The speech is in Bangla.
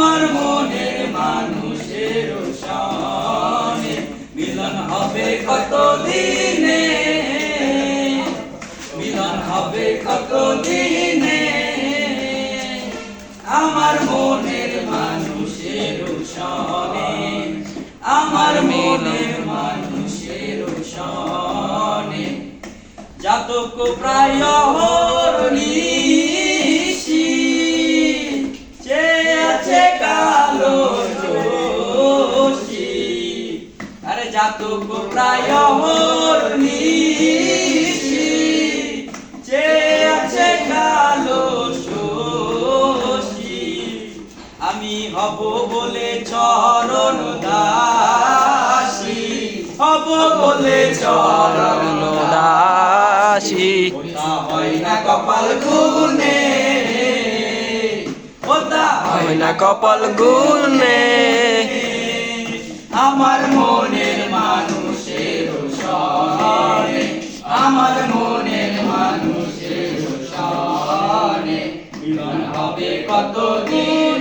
আমার মনের মানুষের সনে মিলন হবে কত দিনে, মিলন হবে কত দিনে। আমার মনের মানুষের সনে, আমার মনের মানুষের সনে জাতক প্রায় নিশি চেয়ে আছে কালো যোশী। আরে জাতক প্রায় নিশি চেয়ে আছে কালো যোশী। আমি হব বলে চরণ দাসী, হব বলে চরণ দাসী। ওটা হয় না কপাল গুনে, ওটা হয় না কপাল গুনে। আমার মনের মানুষের সনে, আমার মনের মানুষের সনে মিলন হবে কত দিন।